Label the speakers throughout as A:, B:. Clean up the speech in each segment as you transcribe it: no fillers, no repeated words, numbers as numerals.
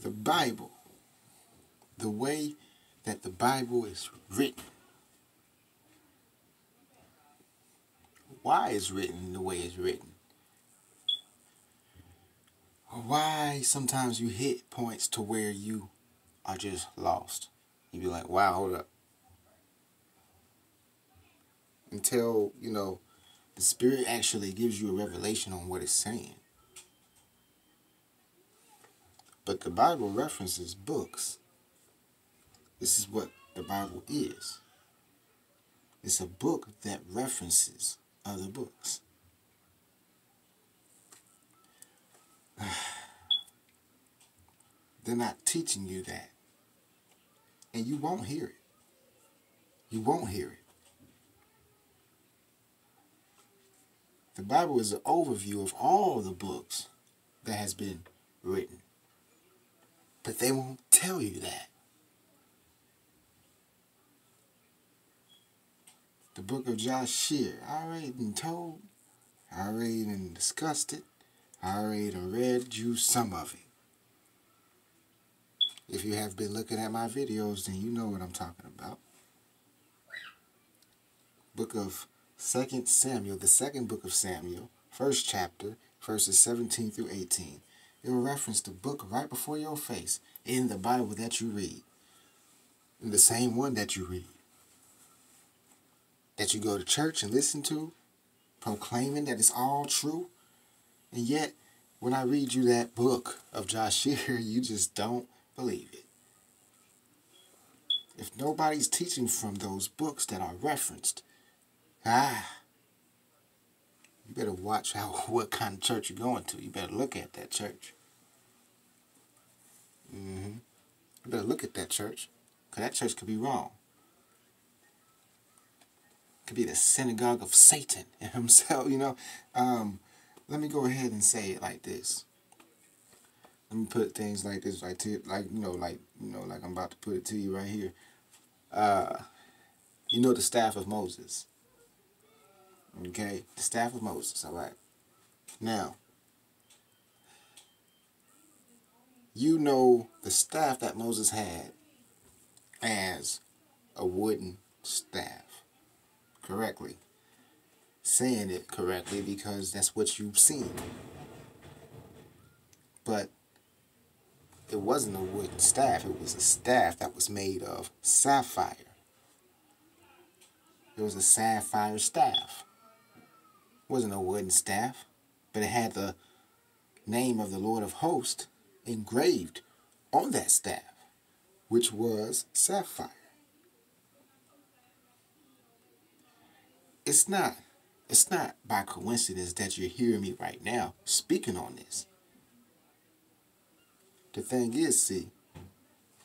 A: The Bible, the way that the Bible is written, why it's written the way it's written, or why sometimes you hit points to where you are just lost. You be like, wow, hold up. Until, the Spirit actually gives you a revelation on what it's saying. But the Bible references books. This is what the Bible is. It's a book that references other books. They're not teaching you that. And you won't hear it. You won't hear it. The Bible is an overview of all the books that has been written. But they won't tell you that. The book of Joshua, I already been told. I already been discussed it. I already read you some of it. If you have been looking at my videos, then you know what I'm talking about. Book of 2 Samuel, the second book of Samuel, first chapter, verses 17 through 18. It will reference the book right before your face in the Bible that you read. In the same one that you read. That you go to church and listen to, proclaiming that it's all true. And yet, when I read you that book of Joshua, you just don't believe it. If nobody's teaching from those books that are referenced, you better watch what kind of church you're going to. You better look at that church. You better look at that church, because that church could be wrong. It could be the synagogue of Satan himself, Let me go ahead and say it like this. Let me put things like this, like I'm about to put it to you right here. The staff of Moses. Okay, the staff of Moses, all right. Now, the staff that Moses had as a wooden staff. Correctly. Saying it correctly because that's what you've seen. But it wasn't a wooden staff. It was a staff that was made of sapphire. It was a sapphire staff. It wasn't a wooden staff, but it had the name of the Lord of Hosts engraved on that staff, which was sapphire. It's not by coincidence that you're hearing me right now speaking on this. The thing is, see,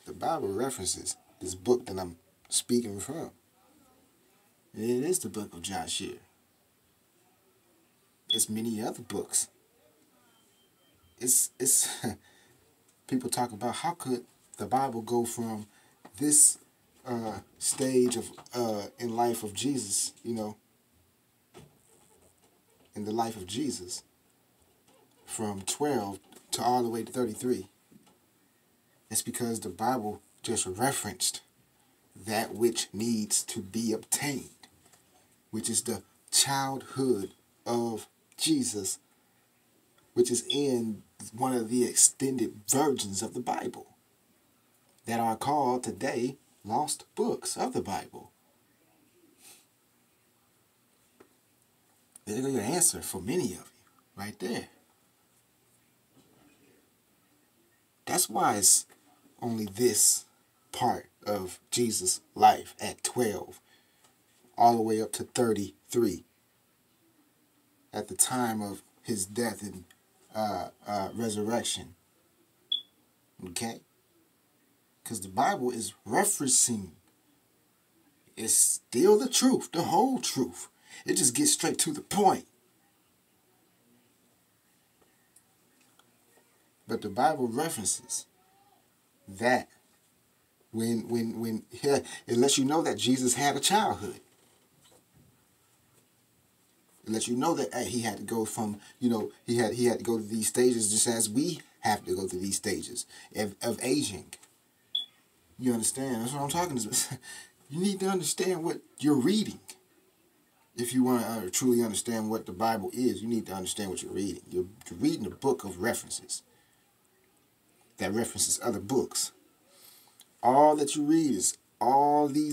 A: the Bible references this book that I'm speaking from. And it is the book of Joshua. It's many other books. It's people talk about how could the Bible go from this stage of in life of Jesus, in the life of Jesus, from 12 to all the way to 33. It's because the Bible just referenced that which needs to be obtained, which is the childhood of Jesus, which is in one of the extended versions of the Bible that are called today lost books of the Bible. There's your answer for many of you, right there. That's why it's only this part of Jesus' life at 12, all the way up to 33, at the time of his death and resurrection. Okay? Because the Bible is referencing, it's still the truth, the whole truth. It just gets straight to the point. But the Bible references that when it lets you know that Jesus had a childhood. It lets you know that he had to go from, he had to go to these stages just as we have to go through these stages of aging. You understand? That's what I'm talking about. You need to understand what you're reading. If you want to truly understand what the Bible is, you need to understand what you're reading. You're reading a book of references that references other books. All that you read is all these